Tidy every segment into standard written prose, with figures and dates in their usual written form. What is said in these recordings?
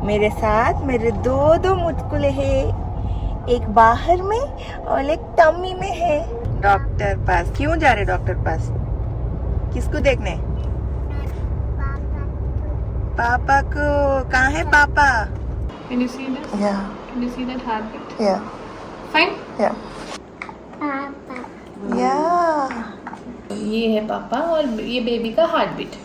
मेरे साथ मेरे दो मुचकुले हैं, एक बाहर में और एक टम्मी में है। डॉक्टर पास क्यों जा रहे डॉक्टर पास? किसको देखने? पापा को। कहाँ है पापा? Can you see this? Yeah. Can you see that heartbeat? Yeah. Fine? Yeah. Yeah. ये है पापा और ये बेबी का heart beat.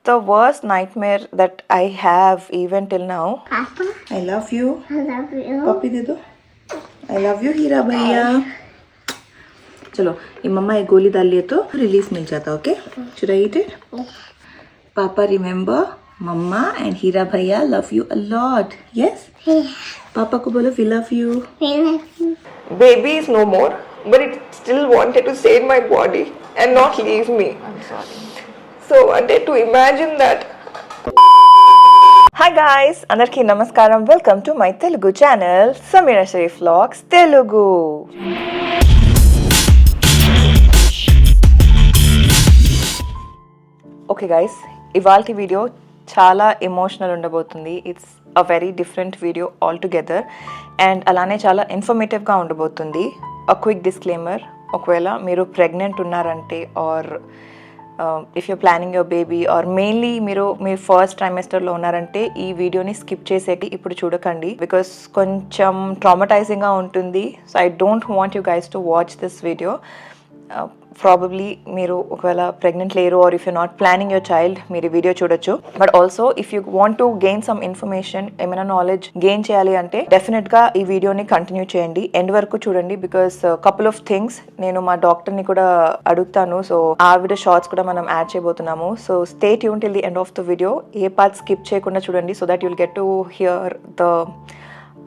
The worst nightmare that I have even till now. Papa, I love you. I love you. पपी दे दो। I love you हीरा भैया। चलो ये मम्मा एक गोली डाल लिए तो रिलीज मिल जाता। Okay should I eat it? पापा remember मम्मा and हीरा भैया love you a lot. Yes? पापा को बोलो we love you. I love you. Baby is no more, but it still wanted to stay in my body and not leave me. I'm sorry. So I wanted to imagine that. Hi guys, andarki namaskaram. Welcome to my Telugu channel, Samira Sharif Vlogs Telugu. Okay guys, ఇవాల్టి video చాలా emotional ఉండబోతుంది. It's a very different video all together and అలానే చాలా ఇన్ఫర్మేటివ్గా ఉండబోతుంది. అ quick disclaimer, ఒకవేళ మీరు pregnant ఉన్నారంటే or if you planning your baby or mainly మీరు ఫస్ట్ ట్రైమెస్టర్లో ఉన్నారంటే ఈ వీడియోని స్కిప్ చేసేటి ఇప్పుడు చూడకండి, బికాస్ కొంచెం ట్రామటైజింగ్గా ఉంటుంది. So I don't want you guys to watch this video. Probably మీరు ఒకవేళ ప్రెగ్నెంట్ లేరు or if you not planning your child మీరు ఈ వీడియో చూడొచ్చు. But also if you want to gain some information, ఏమైనా నాలెడ్జ్ గెయిన్ చేయాలి అంటే డెఫినెట్గా ఈ వీడియోని కంటిన్యూ చేయండి, ఎండ్ వరకు చూడండి. బికాస్ కపుల్ ఆఫ్ థింగ్స్ నేను మా డాక్టర్ని కూడా అడుగుతాను. సో ఆవిడ షార్ట్స్ కూడా మనం యాడ్ చేయబోతున్నాము. So stay tune till the end of the video. A part skip చేయకుండా చూడండి so that you'll get to hear the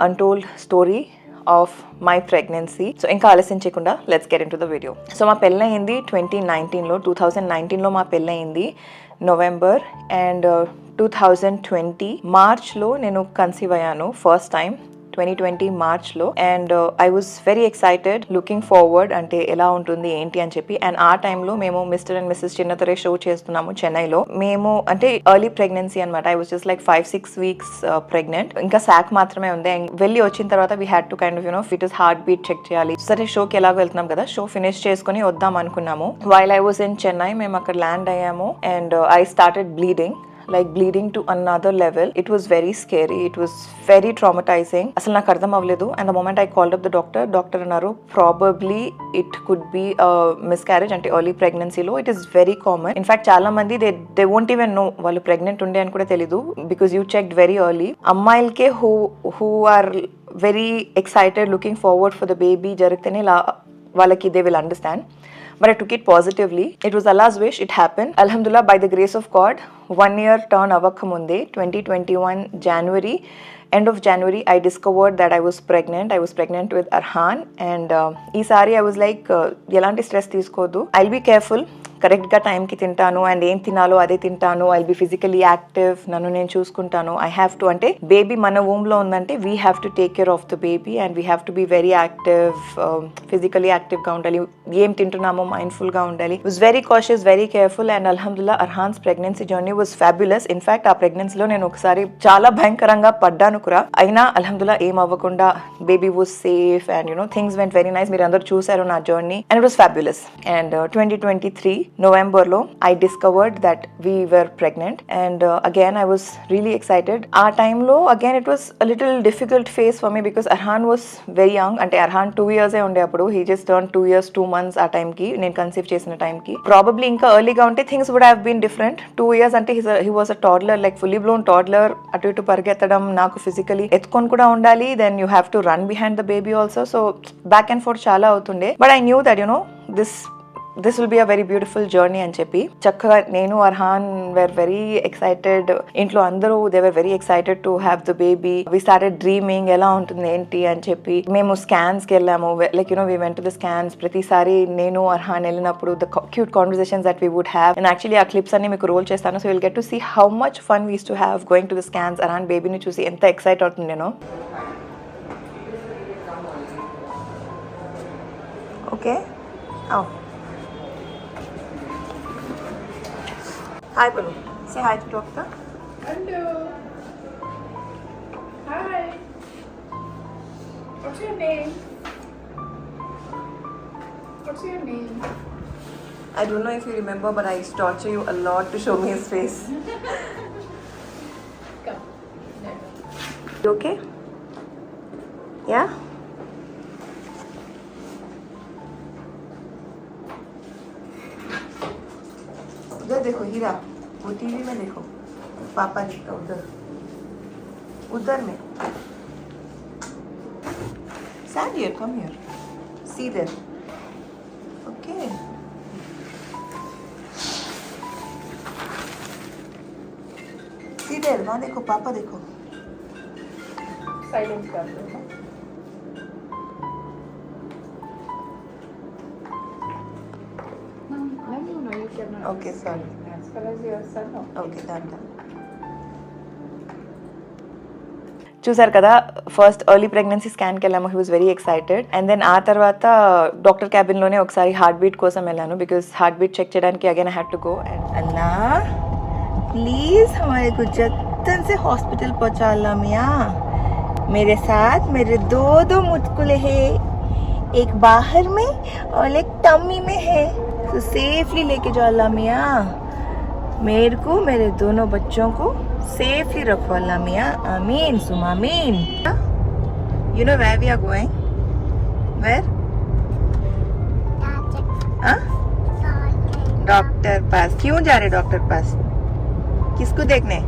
untold story of my pregnancy. So ఇంకా ఆలస్యం చేయకుండా let's get in to the video. So మా పెళ్ళయింది 2019లో మా పెళ్ళయింది November, and 2020 మార్చ్లో నేను కన్సీవ్ అయ్యాను ఫస్ట్ టైం 2020 మార్చ్లో. And I was very excited, looking forward అంటే ఎలా ఉంటుంది ఏంటి అని చెప్పి. అండ్ ఆ టైంలో మేము Mr and Mrs Chinnathirai show చేస్తున్నాము చెన్నైలో. మేము అంటే ఎర్లీ ప్రెగ్నెన్సీ అనమాట. I was just like 5-6 weeks pregnant. ఇంకా సాక్ మాత్రమే ఉంది. అండ్ వెళ్ళి వచ్చిన తర్వాత we had to kind of foetus heart beat check చేయాలి. సరే షోకి ఎలాగో వెళ్తున్నాం కదా, షో ఫినిష్ చేసుకుని వద్దాం అనుకున్నాము. While I was in Chennai, మేము అక్కడ ల్యాండ్ అయ్యాము. And I started bleeding to another level. It was very scary, it was very traumatizing. అసలు నాకు అర్థం అవ్వలేదు. and the moment I called up the doctor అన్నారు probably it could be a miscarriage అంటే early pregnancy లో. it is very common. in fact చాలా మంది they won't even know వాళ్ళు ప్రెగ్నెంట్ ఉండే అని కూడా తెలీదు, because you checked very early. అమ్మాయిలకే who are very excited looking forward for the baby జరిగితేనే వాళ్ళకి they will understand. But I took it positively. It was Allah's wish, it happened. Alhamdulillah, by the grace of God, 1 year turn avakamunde, 2021 January, end of January, I discovered that I was pregnant. I was pregnant with Arhan. And ఈసారి I was like, ఎలాంటి stress తీసుకోవద్దు, I'll be careful, కరెక్ట్గా టైంకి తింటాను and ఏం తినాలో అదే తింటాను. ఐల్ బి ఫిజికలీ యాక్టివ్, నన్ను నేను చూసుకుంటాను. ఐ హ్యావ్ టు అంటే బేబీ మన వూమ్లో ఉందంటే we have to take care of the baby and we have to be very active, physically యాక్టివ్గా ఉండాలి, ఏం తింటున్నామో మైండ్ఫుల్గా ఉండాలి. Was very cautious, very careful. And అల్హమ్దుల్లా Arhaan's pregnancy journey was fabulous. In fact ఆ ప్రెగ్నెన్సీలో నేను ఒకసారి చాలా భయంకరంగా పడ్డాను కూడా, అయినా అల్హమ్దుల్లా ఏం అవ్వకుండా baby was safe and things went very nice. మీరు అందరూ చూసారు నా journey and it was fabulous. And 2023 నవంబర్లో I discovered that we were pregnant. And again I was really excited. ఆ టైంలో again it was a little difficult face for me, because Arhan was very young. అంటే Arhan 2 years ఉండే అప్పుడు. He just turn 2 years 2 months ఆ టైంకి, నేను conceive చేసిన టైంకి. ప్రాబబ్లీ ఇంకా ఎర్లీగా ఉంటే things would have been different. 2 years అంటే he was a toddler, like fully blown toddler. అటు ఇటు పరిగెత్తడం, నాకు ఫిజికలీ ఎత్తుకొని కూడా ఉండాలి, then you have to run behind the baby also. So back and forth చాలా అవుతుండే. But I knew that this will be a very beautiful journey అని చెప్పి చక్కగా నేను అర్హాన్ were very excited. ఇంట్లో అందరూ they were very excited to have the baby. We started dreaming ఎలా ఉంటుంది ఏంటి అని చెప్పి. మేము స్కాన్స్కి వెళ్ళాము, like we went to the scans. ప్రతిసారి నేను అర్హాన్ వెళ్ళినప్పుడు the cute conversations that we would have, and actually ఆ క్లిప్స్ అన్ని మీకు రోల్ చేస్తాను. So you'll get to see how much fun we used to have going to the scans. Arhan బేబీని చూసి ఎంత ఎక్సైట్ అవుతుంది నేను. Okay, Hi, Pulu. Say hi to doctor. Hello. What's your name? What's your name? I don't know if you remember, but I used to torture you a lot to show me his face. Come. You okay? Yeah? उधर देखो हीरा, वो TV में देखो, पापा दिखता उधर, उधर में. Stand here, come here. See there. Okay. See there, वहाँ देखो, पापा देखो. Silent कर दो. No, you cannot. Okay, sorry. As far as your son, no. Okay done done. చూసారు కదా, ఫస్ట్ ఎర్లీ ప్రెగ్నెన్సీ స్కాన్కి వెళ్ళాము. He was very excited. And then ఆ తర్వాత డాక్టర్ క్యాబిన్లోనే ఒకసారి హార్ట్ బీట్ కోసం వెళ్ళాను, బికాస్ హార్ట్ బీట్ చెక్ చేయడానికి again I had to go. And Allah please हमारे को जतन से हॉस्पिटल पहुंचा अल्लाह मियाँ. मेरे साथ मेरे दो मुचकुले हैं, एक बाहर में और एक टम्मी में है, तो सेफली लेके जाओ अल्लाह मियाँ. मेरे को मेरे दोनों बच्चों को सेफली रखो अल्लाह मियाँ. आमीन सुम आमीन. You know where we are going? Where? हाँ? डॉक्टर पास. क्यों जा रहे डॉक्टर पास? किसको देखने?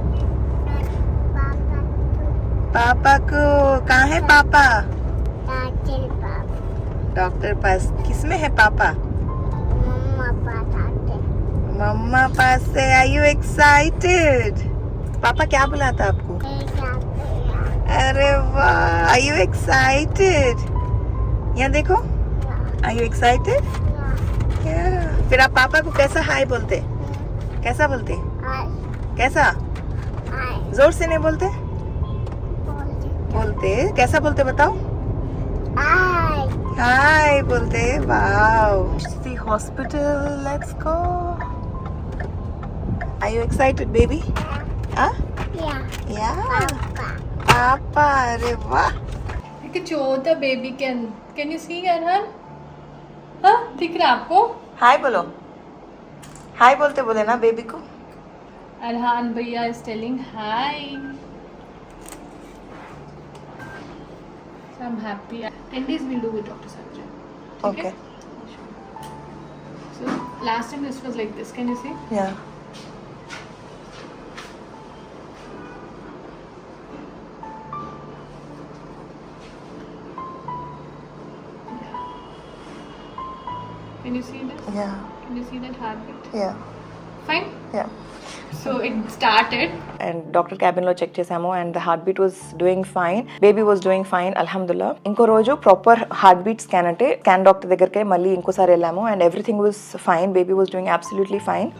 पापा को. कहाँ है पापा? डॉक्टर पास. किसमें है पापा? मम्मा पास से. Are you excited? पापा क्या बुलाता आपको? अरे वाह, आर यू एक्साइटेड? यहाँ देखो, आर यू एक्साइटेड? फिर आप पापा को कैसा हाय बोलते? कैसा बोलते? कैसा? जोर से नहीं बोलते? बोलते कैसा बोलते बताओ? हाय बोलते. Wow, the hospital, let's go. Are you excited, baby? Huh? Yeah. पापा. अरे वाह. एक छोटा baby can you see Arhan? हाँ, दिख रहा आपको? हाय बोलो. हाय बोलते बोले ना बेबी को. Arhan Bhaiya is telling hi. So I'm happy. 10 days we'll do with Dr. Sanjay. Okay. So last time this was like this. Can you see? Yeah. Can you see this? Yeah. Can you see that heartbeat? Yeah. Fine. Yeah. So it started. And doctor క్యాబిన్లో check చేసాము and the heart beat was doing fine, baby was doing fine అల్హమ్దుల్లా. ఇంకో రోజు proper heart beat scan అంటే scan doctor దగ్గరికి మళ్ళీ ఇంకోసారి వెళ్ళాము and everything was fine. Baby was doing absolutely fine.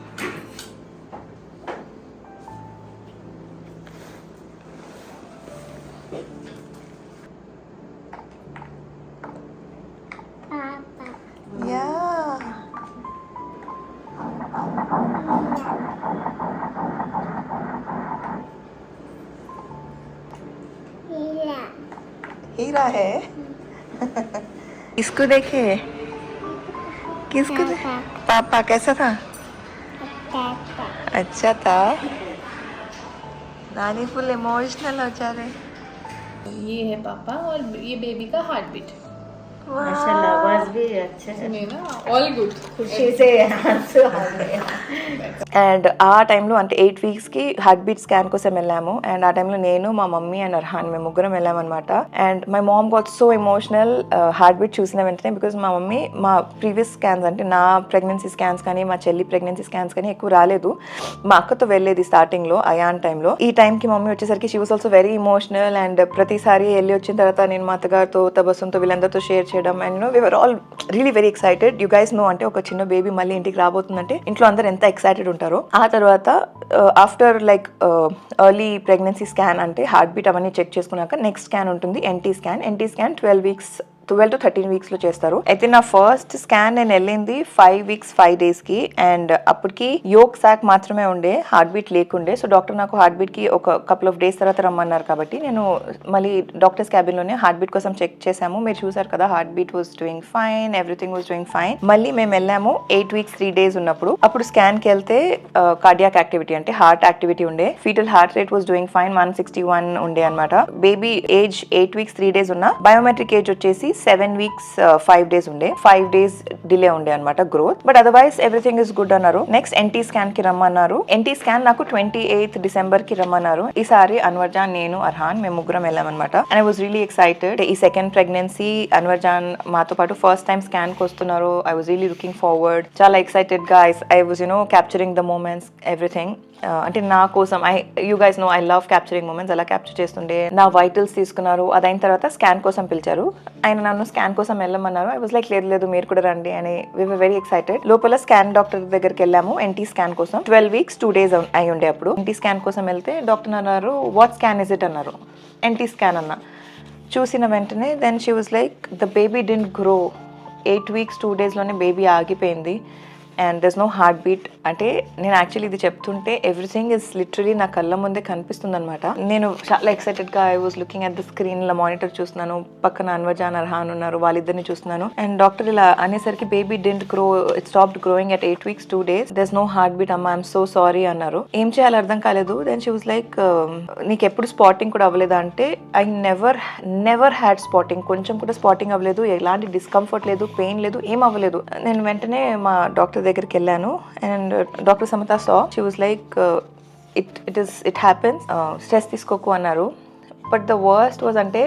Heera है. इसको देखे. किसको पापा कैसा था? अच्छा था. नानी फुल इमोशनल हो जा रहे. ये है पापा और ये बेबी का हार्ट बीट. माशाल्लाह, आवाज भी अच्छा है. सुनिए ना, ऑल गुड. खुशी से आंसू आ गए. అండ్ ఆ టైంలో అంటే 8 వీక్స్కి హార్ట్ బీట్ స్కాన్ కోసం వెళ్ళాము అండ్ ఆ టైంలో నేను మా మమ్మీ అండ్ అర్హాన్ మేము ముగ్గురం వెళ్ళామన్నమాట. And my mom got so emotional heart beat చూసిన వెంటనే, బికాజ్ మా మమ్మీ మా ప్రీవియస్ స్కాన్స్ అంటే నా ప్రెగ్నెన్సీ స్కాన్స్ కానీ మా చెల్లి ప్రెగ్నెన్సీ స్కాన్స్ కానీ ఎక్కువ రాలేదు. మా అక్కతో వెళ్ళేది స్టార్టింగ్లో అయాన్ టైంలో. ఈ టైంకి మమ్మీ వచ్చేసరికి she was also very emotional and ప్రతిసారి వెళ్ళి వచ్చిన తర్వాత నేను మా అత్తగారితో తబస్సుంతో వీళ్ళందరితో షేర్ చేయడం and we were all really very excited. You guys know అంటే ఒక చిన్న బేబీ మళ్ళీ ఇంటికి రాబోతుందంటే ఇంట్లో అందరు ఎంత ఎక్సైటెడ్ ఉంటారో. ఆ తర్వాత after like early pregnancy scan అంటే హార్ట్ బీట్ అవన్నీ చెక్ చేసుకున్నాక నెక్స్ట్ స్కాన్ ఉంటుంది ఎన్టీ స్కాన్. 12 వీక్స్ 12 to 13 వీక్స్లో చేస్తారు. అయితే నా ఫస్ట్ స్కాన్ నేను వెళ్ళింది 5 weeks 5 daysకి, అండ్ అప్పటికి యోక్ సాక్ మాత్రమే ఉండే, హార్ట్ బీట్ లేకుండే. సో డాక్టర్ నాకు హార్ట్ బీట్కి ఒక కపుల్ ఆఫ్ డేస్ తర్వాత రమ్మన్నారు కాబట్టి నేను మళ్ళీ డాక్టర్స్ క్యాబిన్లోనే హార్ట్ బీట్ కోసం చెక్ చేసాము. మీరు చూసారు కదా, heart beat was doing fine, everything was doing fine. మళ్ళీ మేము వెళ్ళాము 8 weeks 3 days ఉన్నప్పుడు. అప్పుడు స్కాన్కి వెళ్తే కార్డియాక్ యాక్టివిటీ అంటే హార్ట్ యాక్టివిటీ ఉండే, foetal heart rate was doing fine, 161 ఉండే అనమాట. బేబీ ఏజ్ 8 weeks 3 days ఉన్న, బయోమెట్రిక్ ఏజ్ వచ్చేసి 7 weeks 5 days ఉండే, 5 days డిలే ఉండే అనమాట growth. But otherwise everything is good అన్నారు. నెక్స్ట్ ఎన్టీ స్కాన్ కి రమ్మన్నారు. ఎన్టీ స్కాన్ నాకు 28th December కి రమ్మన్నారు. ఈసారి అన్వర్జాన్, నేను, అర్హాన్ మేము ముగ్గురం వెళ్ళామన్నమాట. And I was really excited. ఈ సెకండ్ ప్రెగ్నెన్సీ అన్వర్జాన్ మాతో పాటు ఫస్ట్ టైం స్కాన్ కి వస్తున్నారు. I was really looking forward, చాలా ఎక్సైటెడ్ గా. I was capturing the moments, everything. అంటే నా కోసం you guys know I love capturing moments. అలా క్యాప్చర్ చేస్తుండే. నా వైటల్స్ తీసుకున్నారు. అదైన తర్వాత స్కాన్ కోసం పిలిచారు. ఆయన నన్ను స్కాన్ కోసం వెళ్ళమన్నారు. ఐ వాజ్ లైక్ లేదు మీరు కూడా రండి అని. వి వర్ వెరీ ఎక్సైటెడ్. లోపల స్కాన్ డాక్టర్ దగ్గరికి వెళ్ళాము ఎన్టీ స్కాన్ కోసం. 12 weeks 2 days అయి ఉండే. అప్పుడు ఎన్టీ స్కాన్ కోసం వెళ్తే డాక్టర్ అన్నారు, వాట్ స్కాన్ ఇస్ ఇట్ అన్నారు. ఎన్టీ స్కాన్ అన్న. చూసిన వెంటనే then she was like, the baby didn't grow. 8 weeks 2 daysలోనే బేబీ ఆగిపోయింది and there's no heart beat. అంటే నేను యాక్చువల్లీ ఇది చెప్తుంటే ఎవ్రీథింగ్ ఇస్ లిటరలీ నా కళ్ళ ముందే కనిపిస్తుంది అనమాట. నేను చాలా ఎక్సైటెడ్గా I was looking at the screen, ఇలా మానిటర్ చూస్తున్నాను. పక్కన అన్వర్జాన్, అర్హాన్ ఉన్నారు, వాళ్ళిద్దరిని చూస్తున్నాను. అండ్ డాక్టర్ ఇలా అనేసరికి baby didn't grow, it stopped growing at 8 weeks 2 days. There's no heart beat అమ్మా, ఐఎమ్ సో సారీ అన్నారు. ఏం చేయాలో అర్థం కాలేదు. దెన్ షీ వాజ్ లైక్, నీకు ఎప్పుడు స్పాటింగ్ కూడా అవ్వలేదా అంటే, ఐ నెవర్ హ్యాడ్ స్పాటింగ్. కొంచెం కూడా స్పాటింగ్ అవ్వలేదు, ఎలాంటి డిస్కంఫర్ట్ లేదు, పెయిన్ లేదు, ఏం అవ్వలేదు. నేను వెంటనే మా డాక్టర్ దగ్గరికి వెళ్ళాను and doctor Samatha saw, she was like, it happens, stress తీసుకోకు అన్నారు. బట్ ద వర్స్ట్ వాజ్ అంటే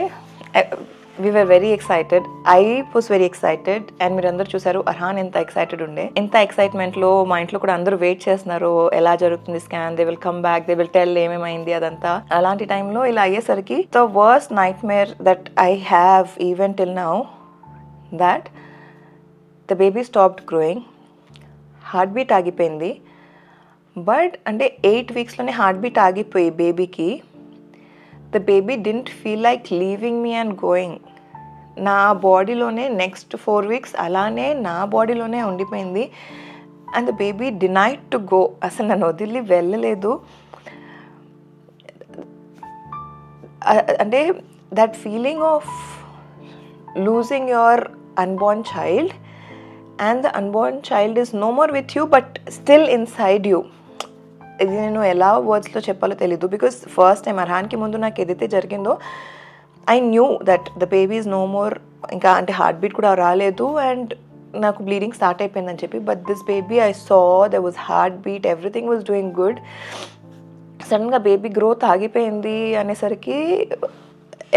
we were very excited. I was very excited. And మీరు అందరూ చూసారు అర్హాన్ ఎంత ఎక్సైటెడ్ ఉండే. ఎంత ఎక్సైట్మెంట్లో మా ఇంట్లో కూడా అందరూ వెయిట్ చేస్తున్నారు, ఎలా జరుగుతుంది scan, they will come back, they will tell ఏమేమైంది అదంతా. అలాంటి టైంలో ఇలా అయ్యేసరికి the worst nightmare that I have even till now, that the baby stopped growing. Heart beat ఆగిపోయింది. బట్ అంటే 8 weeksలోనే హార్ట్ బీట్ ఆగిపోయి బేబీకి, the baby didn't feel like leaving me and going. నా బాడీలోనే నెక్స్ట్ 4 weeks అలానే నా బాడీలోనే ఉండిపోయింది. And the baby denied to go. అసలు నన్ను వదిలి వెళ్ళలేదు. అంటే that feeling of losing your unborn child and the unborn child is no more with you but still inside you. ఇది నేను ఎలా వర్డ్స్లో చెప్పాలో తెలీదు. బికాస్ ఫస్ట్ టైం అర్హాన్కి ముందు నాకు ఏదైతే జరిగిందో, I knew that the baby is no more. ఇంకా అంటే హార్ట్ బీట్ కూడా రాలేదు అండ్ నాకు బ్లీడింగ్ స్టార్ట్ అయిపోయిందని చెప్పి. But this baby I saw there was heart beat, everything was doing good. సడన్గా బేబీ గ్రోత్ ఆగిపోయింది అనేసరికి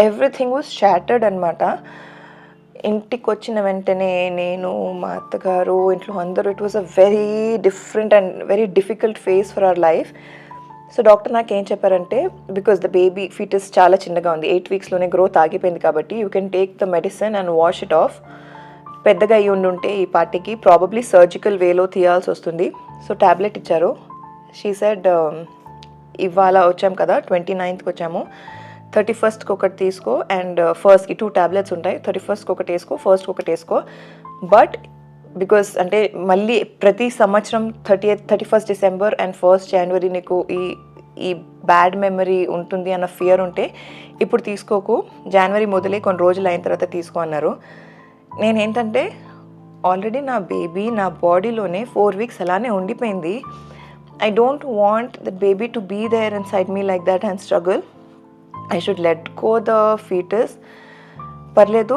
ఎవ్రీథింగ్ వాజ్ షాటర్డ్ అనమాట. ఇంటికి వచ్చిన వెంటనే నేను, మా అత్తగారు, ఇంట్లో అందరూ, it was a very different and very difficult phase for our life. So doctor నాకు ఏం చెప్పారంటే, బికాస్ ద బేబీ ఫీటస్ చాలా చిన్నగా ఉంది, 8 weeksలోనే గ్రోత్ ఆగిపోయింది కాబట్టి you can take the medicine and wash it of. పెద్దగా అయ్యి ఉండుంటే ఈ పార్టీకి ప్రాబబ్లీ సర్జికల్ వేలో తీయాల్సి వస్తుంది. సో ట్యాబ్లెట్ ఇచ్చారు. షీ సెడ్, ఇవాళ వచ్చాము కదా, 29th వచ్చాము, 31st ఒకటి తీసుకో అండ్ ఫస్ట్కి 2 tablets ఉంటాయి, 31st ఒకటి వేసుకో, ఫస్ట్కి ఒకటి వేసుకో. బట్ బికాస్ అంటే మళ్ళీ ప్రతి సంవత్సరం 31st December and 1st January నీకు ఈ బ్యాడ్ మెమరీ ఉంటుంది అన్న ఫియర్ ఉంటే ఇప్పుడు తీసుకోకు, జనవరి మొదలై కొన్ని రోజులు అయిన తర్వాత తీసుకో అన్నారు. నేనేంటంటే ఆల్రెడీ నా బేబీ నా బాడీలోనే 4 weeks అలానే ఉండిపోయింది. I don't want that baby to be there inside me like that and struggle. I should let go the fetus. పర్లేదు,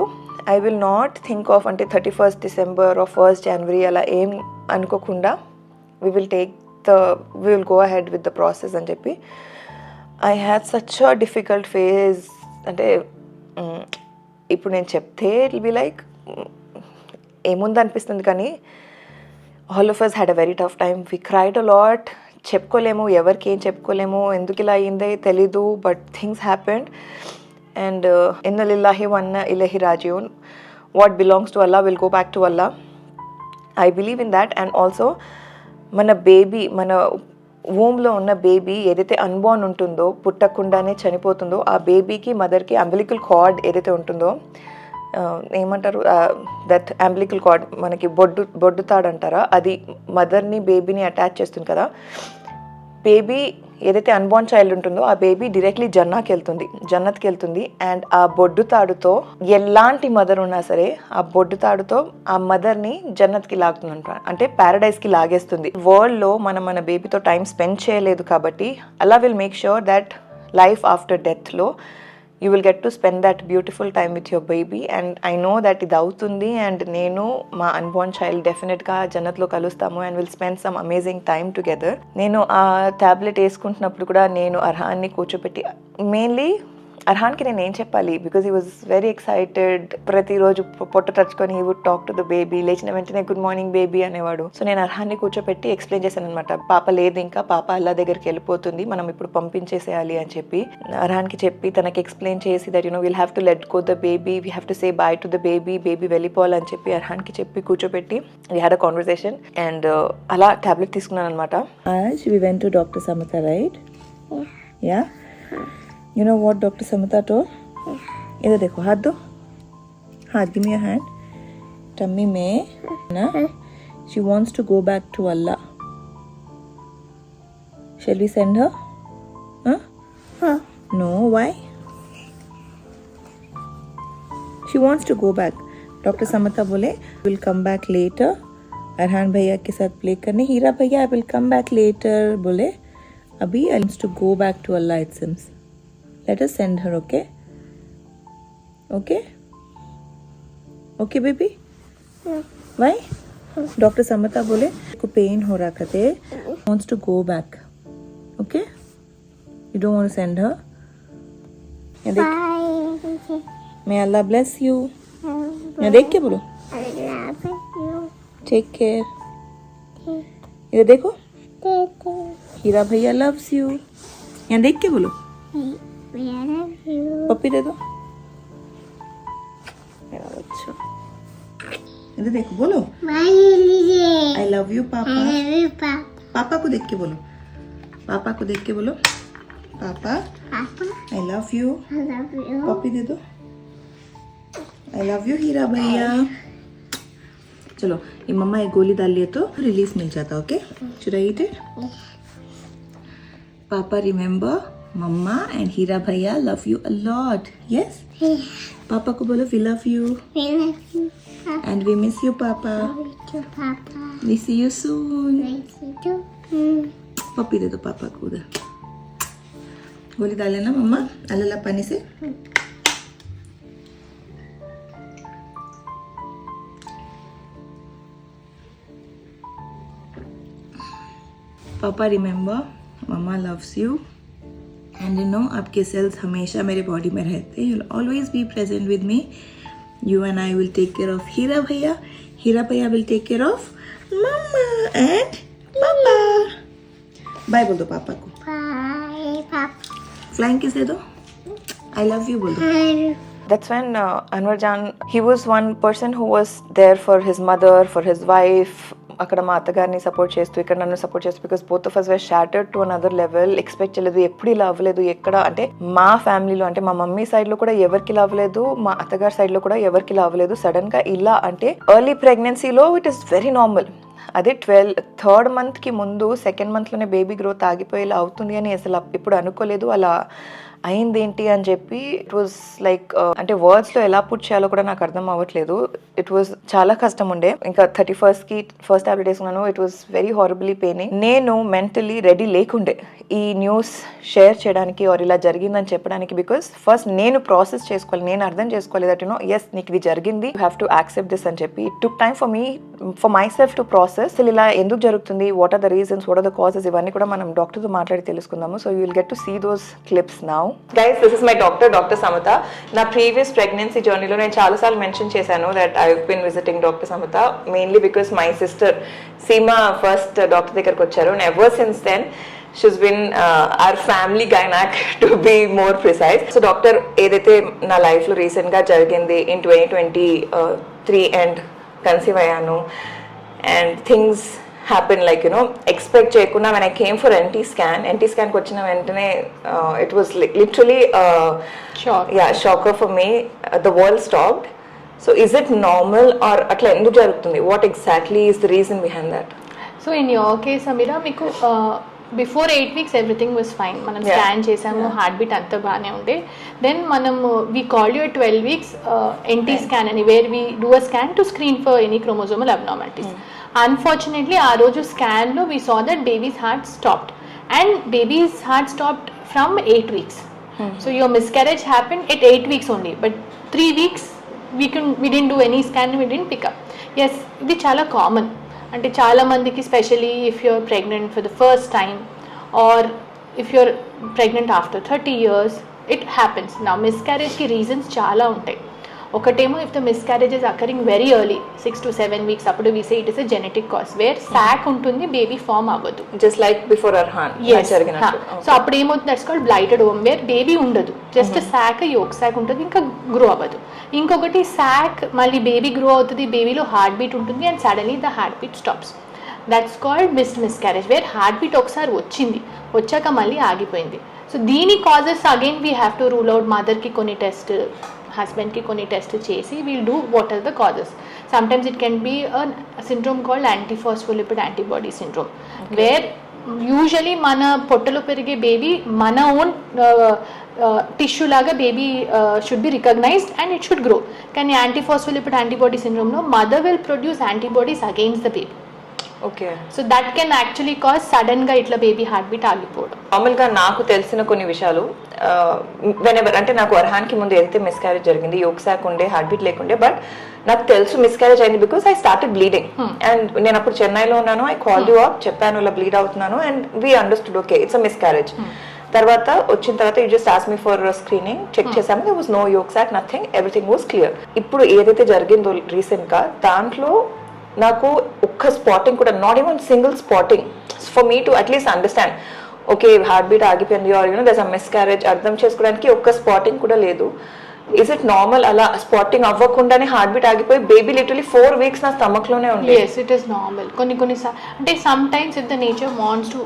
I will not think of అంటే 31st December or 1st January అలా ఏం అనుకోకుండా we will go ahead with the process అని చెప్పి. I had such a difficult phase. అంటే ఇప్పుడు నేను చెప్తే it will be like ఏముంది అనిపిస్తుంది, కానీ all of us had a very tough time. We cried a lot. చెప్పుకోలేము, ఎవరికి ఏం చెప్పుకోలేము, ఎందుకు ఇలా అయిందే తెలీదు, బట్ థింగ్స్ హ్యాపెండ్. అండ్ ఇన్న లిల్లాహి వన్న ఇలహి రాజియూన్. What belongs to Allah will go back to Allah. I believe in that. And also మన బేబీ, మన వూమ్లో ఉన్న బేబీ ఏదైతే అన్బార్న్ ఉంటుందో, పుట్టకుండానే చనిపోతుందో, ఆ బేబీకి మదర్కి అంబిలికల్ కార్డ్ ఏదైతే ఉంటుందో, ఏమంటారు దట్ అంబ్లికల్ కార్డ్ మనకి బొడ్డు తాడు అంటారా, అది మదర్ని బేబీని అటాచ్ చేస్తుంది కదా. బేబీ ఏదైతే అన్బార్న్ చైల్డ్ ఉంటుందో ఆ బేబీ డైరెక్ట్లీ జన్నత్కి వెళ్తుంది. అండ్ ఆ బొడ్డు తాడుతో ఎలాంటి మదర్ ఉన్నా సరే ఆ బొడ్డు తాడుతో ఆ మదర్ని జన్నత్కి లాగుతుంది, అంటే ప్యారడైజ్కి లాగేస్తుంది. వరల్డ్లో మన బేబీతో టైం స్పెండ్ చేయలేదు కాబట్టి అలా will make sure that life after డెత్లో you will get to spend that beautiful time with your baby. And I know that ఇది అవుతుంది, అండ్ నేను మా అన్బార్న్ చైల్డ్ డెఫినెట్గా జన్నత్లో కలుస్తాము and will spend some amazing time together. నేను ఆ tablet వేసుకుంటున్నప్పుడు కూడా నేను అర్హాన్ని కూర్చోపెట్టి, మెయిన్లీ అర్హాన్కి నేను ఏం చెప్పాలి, because he was very excited. ప్రతిరోజు పొట్ట టచ్చుకొని he would talk to the baby, లేచిన వెంటనే గుడ్ మార్నింగ్ బేబీ అనేవాడు. సో నేను అర్హాన్ని కూర్చోపెట్టి ఎక్స్ప్లెయిన్ చేశాను అనమాట, పాప లేదు ఇంకా, పాప అల్లా దగ్గరికి వెళ్ళిపోతుంది, మనం ఇప్పుడు పంపించేసేయాలి అని చెప్పి అర్హాన్కి చెప్పి తనకి ఎక్స్ప్లెయిన్ చేసి that will have to let go the baby, we have to say bye to the baby, baby వెళ్ళిపోవాలని చెప్పి అర్హాన్కి చెప్పి కూర్చోపెట్టి we had a conversation. And అలా ట్యాబ్లెట్ తీసుకున్నాను అనమాట. We went to doctor Samatha, right? Yeah. You know what Dr. Samita told? इधर देखो, हाथ दो, हाथ, give me your hand. Tummy में ना, she wants to go back to Allah. Shall we send her? Huh? No, why? She wants to go back. Dr. Samita बोले will come back later. Arhan भैया के साथ play करने. हीरा भैया I will come back later बोले. अभी I wants to go back to Allah it seems. Let us send her, okay? Okay? Okay, baby? Why? Dr. Samata बोले को पेन हो रहा कहते, wants to go back. Okay? You don't want to send her? Bye. May Allah bless you. यहाँ देख के बोलो. I love you. Take care. इधर देखो. हीरा भैया loves you. यहाँ देख के बोलो. पप्पी दे दो. अच्छा, इधर देखो, बोलो आई लव यू पापा. पापा को देख के बोलो, पापा को देख के बोलो, पापा आई लव यू. पप्पी दे दो. आई लव यू हीरा भैया. चलो ये मम्मा एक गोली डाल लिए तो रिलीज मिल जाता. Okay, should I eat it? पापा रिमेम्बर मम्मा एंड हीरा भैया love you a lot. Yes, पापा को बोलो we love you and we miss you पापा. We see you soon. पप्पी दे दो पापा को. उधर गोली डाले ना मम्मा अल्लाह पानी से. पापा रिमेम्बर मम्मा loves you and you know आपके सेल्स हमेशा मेरे बॉडी में रहते. You will always be present with me. You and I will take care of Heera भैया. हीरा भैया विल टेक केयर ऑफ मम्मा एंड पापा. बाय बोल दो पापा को. बाय पापा. फ्लाइंग किस दे दो. आई लव यू बोल दो. That's when Anwar Jan, he was one person who was there for his mother, for his wife. అక్కడ మా అత్తగారిని సపోర్ట్ చేస్తూ ఇక్కడ నన్ను సపోర్ట్ చేస్తూ, because both of us were shattered to another level. Expect చేయలేదు, ఎప్పుడు ఇలా అవ్వలేదు ఎక్కడ, అంటే మా ఫ్యామిలీలో, అంటే మా మమ్మీ సైడ్లో కూడా ఎవరికి ఇలా అవ్వలేదు, మా అత్తగారి సైడ్లో కూడా ఎవరికి ఇలా అవ్వలేదు. సడన్గా ఇలా అంటే ఎర్లీ ప్రెగ్నెన్సీలో ఇట్ ఈస్ వెరీ నార్మల్. అదే 3rd మంత్కి ముందు 2nd మంత్లోనే బేబీ గ్రోత్ ఆగిపోయేలా అవుతుంది అని అసలు ఇప్పుడు అనుకోలేదు. అలా అయింది ఏంటి అని చెప్పి ఇట్ వాజ్ లైక్, అంటే వర్డ్స్లో ఎలా పుట్ చేయాలో కూడా నాకు అర్థం అవ్వట్లేదు. ఇట్ వాజ్ చాలా కష్టం ఉండే. ఇంకా 31st ఫస్ట్ టాబ్లెట్ వేసుకున్నాను. It was very horribly paining. నేను మెంటలీ రెడీ లేకుండే ఈ న్యూస్ షేర్ చేయడానికి ఆర్ ఇలా జరిగిందని చెప్పడానికి, బికాస్ ఫస్ట్ నేను ప్రాసెస్ చేసుకోవాలి, నేను అర్థం చేసుకోవాలి దట్ ఎస్ నీకు ఇది జరిగింది, you have to accept this అని చెప్పి. It took time for myself to process. అసలు ఇలా ఎందుకు జరుగుతుంది, what are the reasons, what are the causes, ఇవన్నీ కూడా మనం డాక్టర్తో మాట్లాడి తెలుసుకుందాము. So you will get to see those clips now. Guys, this is my doctor Samatha. నా ప్రీవియస్ ప్రెగ్నెన్సీ జర్నీలో నేను చాలాసార్లు మెన్షన్ చేశాను that I been visiting doctor Samatha, mainly because my sister Seema first doctor దగ్గరకు వచ్చారు. And ever since then she's been our family gynac to be more precise. So doctor ఏదైతే నా లైఫ్లో రీసెంట్గా జరిగింది in 2023 అండ్ కన్సీవ్ అయ్యాను. And things happen like expect చేయకుండా when I came for NT scanకి వచ్చిన వెంటనే it was literally shocker for me. The world stopped. So is it normal or అట్లా ఎందుకు జరుగుతుంది? What exactly is the reason behind that? So in your case Amira, మీకు before 8 weeks everything was fine. మనం scan చేసాము, heart beat అంతా బాగానే ఉండే. Then మనము we call you 12 weeks NT scan అని, where we do a scan to screen for any chromosomal abnormalities. Unfortunately ఆ రోజు స్కాన్లో we saw that baby's heart stopped, and babies heart stopped from 8 weeks. So your miscarriage happen at 8 weeks only, but 3 weeks we didn't do any scan, we didn't pick up. Yes, ఇది చాలా common. అంటే చాలా మందికి, specially if you're pregnant for the first time or if you're pregnant after 30 years, it happens. నా మిస్క్యారేజ్కి reasons చాలా ఉంటాయి. ఒకటేమో if the miscarriage is occurring very early 6 to 7 weeks, అప్పుడు we say it is a genetic cause, where sac ఉంటుంది, baby form అవ్వదు. Just like before Arhaan జరిగినట్టు. So అప్పుడు ఏమవుతుంది, that's called blighted ovum, where baby ఉండదు, జస్ట్ సాక్, యోక్ సాక్ ఉంటుంది, ఇంకా grow అవ్వదు. ఇంకొకటి సాక్ మళ్ళీ బేబీ గ్రో అవుతుంది, బేబీలో హార్ట్ బీట్ ఉంటుంది, and suddenly the heart beat stops. That's called miscarriage, where heart beat ఒకసారి వచ్చింది, వచ్చాక మళ్ళీ ఆగిపోయింది. సో దీని causes again we have to rule out. మదర్కి కొన్ని టెస్ట్, హస్బెండ్కి కొన్ని టెస్ట్ చేసి we'll do what are the causes. Sometimes it can be a syndrome called antiphospholipid antibody syndrome, where usually మన పొట్టలో పెరిగే బేబీ మన ఓన్ టిష్యూ లాగా baby should B recognised and it should grow. కానీ antiphospholipid antibody సిండ్రోమ్లో mother will produce antibodies against the baby. Okay. So that can actually cause సడన్గా ఇట్లా baby heart beat ఆగిపోవడం. నార్మల్గా నాకు తెలిసిన కొన్ని విషయాలు, వెనెవర్ అంటే నాకు అర్హాన్కి ముందు ఏదైతే మిస్క్యారేజ్ జరిగింది, యోక్ సాక్ ఉండే, హార్ట్ బీట్ లేకుండే, బట్ నాకు తెలుసు మిస్క్యారేజ్ అయింది because I started bleeding. And నేను అప్పుడు చెన్నైలో ఉన్నాను, ఐ కాల్ యూ అప్, చెప్పాను ఇలా బ్లీడ్ అవుతున్నాను, and we understood okay it's a miscarriage. తర్వాత వచ్చిన తర్వాత you just ask me for screening, check చేసాము, there was no yolk sac, nothing, everything was clear. ఇప్పుడు ఏదైతే జరిగిందో రీసెంట్గా, దాంట్లో నాకు ఒక్క స్పాటింగ్ కూడా, not even single spotting for me to at least understand okay heart beat ఆగిపోయింది or you know there's a miscarriage, అర్థం చేసుకోవడానికి ఒక్క స్పాటింగ్ కూడా లేదు. ఇస్ ఇట్ నార్మల్ అలా స్పాటింగ్ అవ్వకుండానే హార్ట్ బీట్ ఆగిపోయి బేబీ లిటరలీ 4 weeks నా స్టమక్ లోనే ఉంది? Yes, it is normal. కొన్ని అంటే sometimes if the nature wants to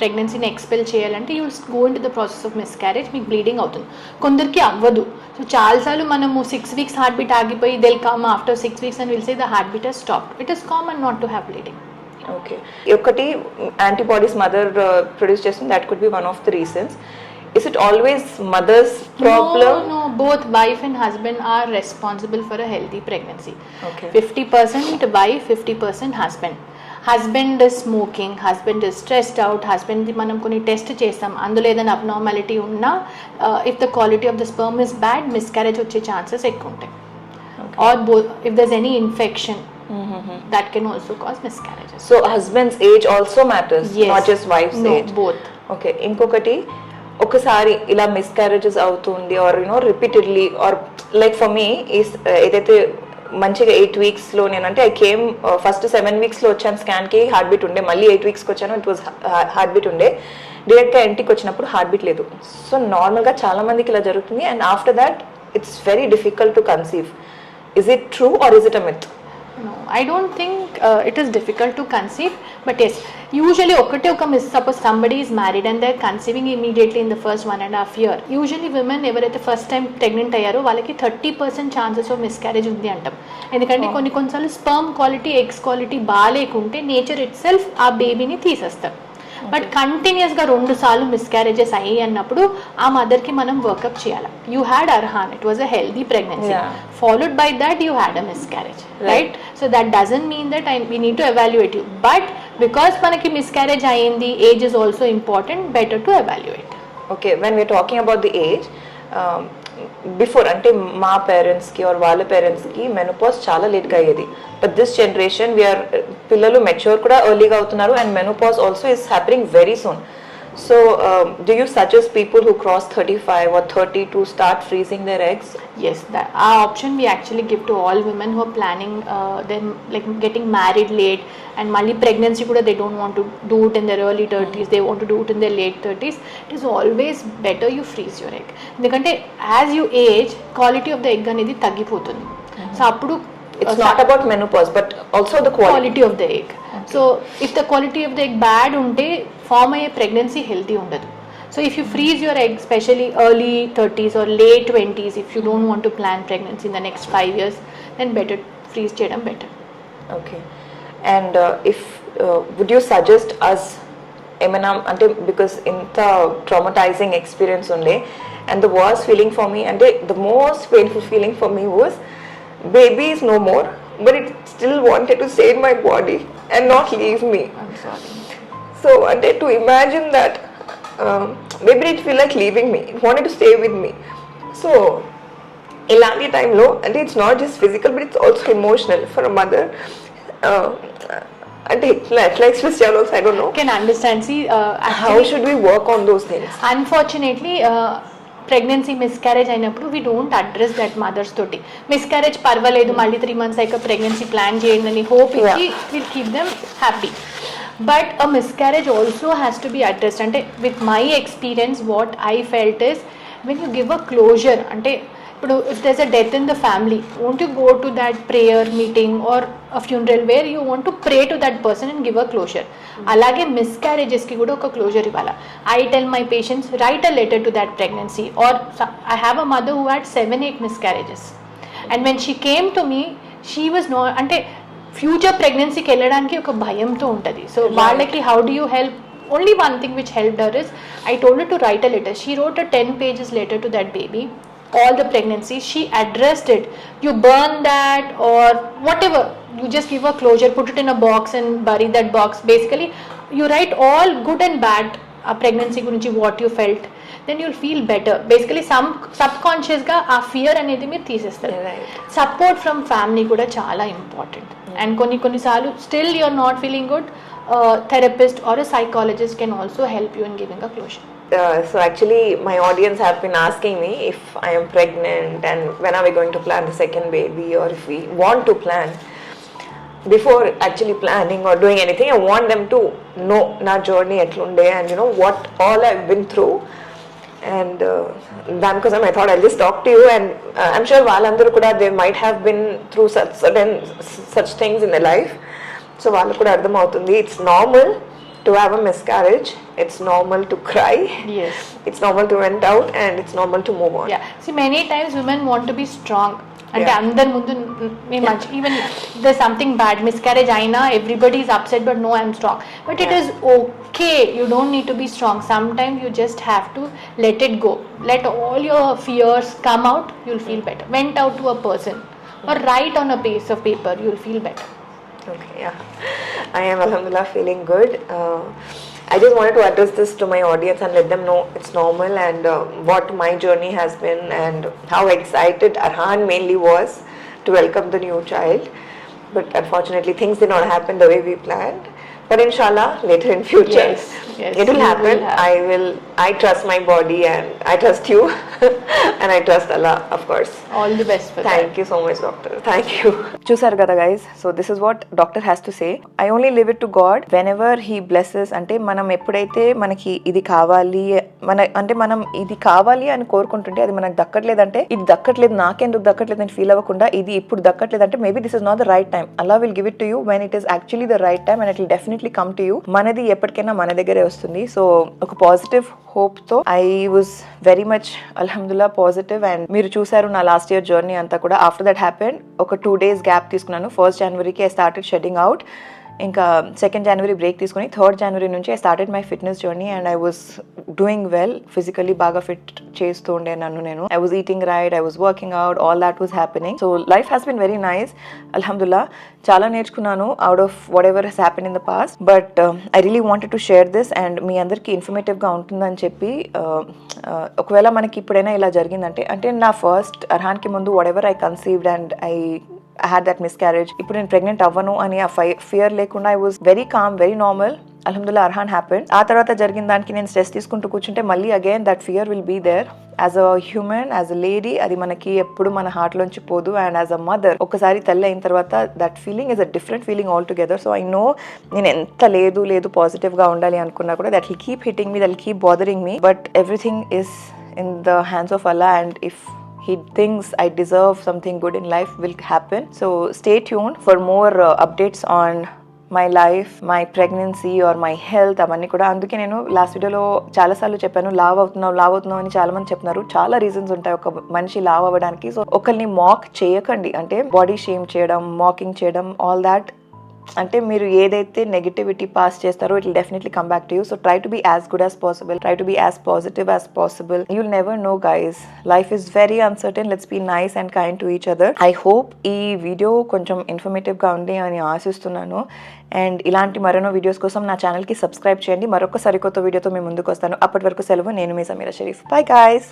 ప్రెగ్నెన్సీని ఎక్స్పెల్ చేయాలంటే you go in to the process of miscarriage, మీకు బ్లీడింగ్ అవుతుంది. కొందరికి అవ్వదు. సో చాలాసార్లు మనము 6 weeks హార్ట్ బీట్ ఆగిపోయి they'll come after 6 weeks and will say the heart beat has stopped. It is common not to have bleeding. Okay. ఒకటి antibodies mother produce చేస్తుంది, that could be one of the reasons. Is it always mother's problem? No, both wife and husband are responsible for a healthy pregnancy. Okay. 50% wife, 50% husband. Husband is smoking, husband is stressed out, husband మనం కొన్ని test చేస్తాం, అందులో ఏదైనా abnormality ఉన్నా if the quality of the sperm is bad, miscarriage వచ్చే chances ఎక్కువ ఉంటాయి. Or both, if there's any infection, that can also cause miscarriages. So husband's age also matters, yes. Not just wife's age. Both. Okay. ఇంకొకటి, ఒకసారి ఇలా miscarriages అవుతుంది or you know repeatedly or like for me ఏదైతే మంచిగా 8 weeksలో నేనంటే I came first 7 weeksలో వచ్చాను స్కాన్కి, heart beat ఉండే, మళ్ళీ 8 weeksకి వచ్చాను, ఇట్ వాజ్ హార్ట్ బీట్ ఉండే, డైరెక్ట్గా ఇంటికి వచ్చినప్పుడు హార్ట్ బీట్ లేదు. సో నార్మల్గా చాలా మందికి ఇలా జరుగుతుంది, and after that it's very difficult to conceive. Is it true or is it a myth? No, I don't think it is difficult to conceive, but yes, usually suppose somebody is married and they're conceiving immediately in the first 1.5 year. Usually women ఎవరైతే first time pregnant అయ్యారో వాళ్ళకి 30% chances of miscarriage ఉంది అంటాం. ఎందుకంటే కొన్నిసార్లు sperm quality, eggs quality బాగాలేకుంటే nature itself ఆ బేబీని తీసేస్తారు. బట్ కంటిన్యూస్గా 2 సార్లు మిస్క్యారేజెస్ అయ్యి అన్నప్పుడు ఆ మదర్కి మనం వర్కప్ చేయాలి. You had Arhan, it was a healthy pregnancy, followed by that you had a miscarriage, right? So that doesn't mean that we need to evaluate you, but because మనకి మిస్క్యారేజ్ అయ్యింది, age is also important, better to evaluate. Okay. When we're talking about the age, before అంటే మా పేరెంట్స్కి are వాళ్ళ పేరెంట్స్కి menopause చాలా లేట్గా అయ్యేది, బట్ దిస్ జనరేషన్ వీఆర్ పిల్లలు మెచ్యూర్ కూడా ఎర్లీగా అవుతున్నారు, and menopause also is happening very soon. So, do you suggest people who cross 35 or 30 to start freezing their eggs? Yes, our option we actually give to all women who are planning then like getting married late and mali pregnancy kuda they don't want to do it in their early 30s, they want to do it in their late 30s. It is always better you freeze your egg, ఎందుకంటే as you age quality of the egg అనేది తగ్గిపోతుంది. So అప్పుడు it's not about menopause but also the quality of the egg. Okay. So if the quality of the egg bad ఉంటే form అయ్యే pregnancy healthy ఉండదు. So if you freeze your egg, especially early 30s or late 20s, if you don't want to plan pregnancy in the next 5 years, then better freeze చేయడం better. Okay and if would you suggest us ఏమైనా అంటే because ఇంత traumatising experience ఉండే and the worst feeling for me అంటే the most painful feeling for me was baby is no more but it still wanted to save my body and not leave me. So అంటే to imagine that baby it feel like leaving me, it wanted to stay with me. So ఇలాంటి టైంలో అంటే it's not just physical but it's also emotional for a mother. అంటే ఎట్లా express చేయాలో I don't know. Can understand. See, how should we work on those things? Unfortunately, pregnancy miscarriage అయినప్పుడు we don't address that mothers తోటి. Miscarriage పర్వాలేదు, మళ్ళీ 3 months అయ్యాక pregnancy plan చేయండి అని హోప్ ఇచ్చి will keep them happy. But a miscarriage also has to be addressed. Ante with my experience, what I felt is when you give a closure, ante if there's a death in the family, won't you go to that prayer meeting or a funeral where you want to pray to that person and give a closure? Alage miscarriages ki kuda oka closure ivala. I tell my patients, write a letter to that pregnancy. Or I have a mother who had 7-8 miscarriages, and when she came to me, she was not ante future ప్రెగ్నెన్సీకి వెళ్ళడానికి ఒక భయంతో ఉంటుంది. So వాళ్ళకి how do you help? Only one thing which helped her is I told her to write a letter. She wrote a 10 pages letter to that baby, all the pregnancies. She addressed it. You burn that or whatever, you just give a closure, put it in a box and bury that box. Basically you write all good and bad a pregnancy gurinchi, what you felt, then you'll feel better. Basically some subconscious ga aa fear anedi meer teesestaru. Support from family kuda chaala important. And konni saalu still you're not feeling good, therapist or a psychologist can also help you in giving a closure. So actually my audience have been asking me if I am pregnant and when are we going to plan the second baby, or if we want to plan. Before actually planning or doing anything, I want them to know na journey etlunde and you know what all I've been through. And then because I thought I'll just talk to you, and I'm sure వాళ్ళందరూ కూడా they might have been through such things in their life. So వాళ్ళకు కూడా అర్థం అవుతుంది, it's normal to have a miscarriage, it's normal to cry, yes, it's normal to vent out, and it's normal to move on. Yeah, see many times women want to be strong. అంటే అందరి ముందు మేము మంచి, even there's something bad, miscarriage అయినా everybody is upset, but no, I'm strong. But it is okay, you don't need to be strong. Sometimes you just have to let it go, let all your fears come out, you'll feel better. Vent out to a person or write on a piece of paper, you'll feel better. Okay, yeah, I am alhamdulillah feeling good. I just wanted to address this to my audience and let them know it's normal, and what my journey has been, and how excited Arhan mainly was to welcome the new child. But unfortunately things did not happen the way we planned. But inshallah later in future, yes, it will happen. I trust my body and I trust you and I trust Allah, of course. All the best for that. Thank you so much, doctor. Thank you. Chusaru kada guys, so this is what doctor has to say. I only leave it to God whenever he blesses. అంటే మనం ఎప్పుడైతే మనకి ఇది కావాలి మనం ఇది కావాలి అని కోరుకుంటుంటే అది మనకు దక్కట్లేదంటే, ఇది దక్కట్లేదు నాకెందుకు దక్కట్లేదు అని ఫీల్ అవ్వకుండా ఇది ఇప్పుడు దక్కట్లేదంటే maybe this is not the right time. Allah will give it to you when it is actually the right time, and it will definitely come to you. మనది ఎప్పటికైనా మన దగ్గరే వస్తుంది. సో ఒక పాజిటివ్ హోప్ తో ఐ వాజ్ వెరీ మచ్ అల్హమ్దుల్లా positive. And మీరు చూసారు నా లాస్ట్ ఇయర్ జర్నీ అంతా కూడా. ఆఫ్టర్ దట్ హ్యాపెండ్ ఒక 2 days గ్యాప్ తీసుకున్నాను. 1st January I started shedding out. ఇంకా 2nd January బ్రేక్ తీసుకుని 3rd January నుంచి I started my fitness journey, and I was doing well. Physically బాగా ఫిట్ చేస్తూ ఉండే నన్ను నేను. I was eating right, I was working out, all that was happening. So life has been very nice అల్హమ్దుల్లా. చాలా నేర్చుకున్నాను out of whatever has happen in the past. But I really wanted to share this, and మీ అందరికీ ఇన్ఫర్మేటివ్గా ఉంటుందని చెప్పి. ఒకవేళ మనకి ఇప్పుడైనా ఇలా జరిగిందంటే, అంటే నా ఫస్ట్ అర్హాన్కి ముందు what ever I conceived and I had that miscarriage, ఇప్పుడు నేను ప్రెగ్నెంట్ అవ్వను అని ఆ ఫియర్ లేకుండా I was very calm, very normal. అల్హమ్దుల్లా అర్హాన్ హ్యాపెండ్. ఆ తర్వాత జరిగిన దానికి నేను స్ట్రెస్ తీసుకుంటూ కూర్చుంటే మళ్ళీ again that fear will be there. As a human, as a lady, అది మనకి ఎప్పుడు మన హార్ట్లోంచి పోదు. అండ్ యాజ్ అ మదర్ ఒకసారి తల్లి అయిన తర్వాత that feeling is a different feeling all together. So I know నేను ఎంత లేదు పాజిటివ్గా ఉండాలి అనుకున్నా కూడా that will keep hitting me, that will keep bothering me. But everything is in the hands of Allah, and if he thinks I deserve something good in life, will happen. So stay tuned for more updates on my life, my pregnancy or my health అవన్నీ కూడా. అందుకే నేను last వీడియోలో చాలాసార్లు చెప్పాను, లావ్ అవుతున్నావు అని చాలా మంది చెప్తున్నారు. చాలా రీజన్స్ ఉంటాయి ఒక మనిషి లావ్ అవ్వడానికి. సో ఒకరిని మాక్ చేయకండి, అంటే బాడీ షేమ్ చేయడం, మాకింగ్ చేయడం, ఆల్ దాట్. అంటే మీరు ఏదైతే నెగిటివిటీ పాస్ చేస్తారో it will definitely come back to you. So try to be as good as possible, try to be as positive as possible. You'll never know guys, life is very uncertain. Let's be nice and kind to each other. I hope ఈ video కొంచెం ఇన్ఫర్మేటివ్గా ఉంది అని ఆశిస్తున్నాను. And ఇలాంటి మరెన్నో videos కోసం నా ఛానల్కి సబ్స్క్రైబ్ చేయండి. మరొక సరికొత్త వీడియోతో మేము ముందుకు వస్తాను. అప్పటి వరకు సెలవు. నేను మీ సమీరా షరీఫ్. Bye guys.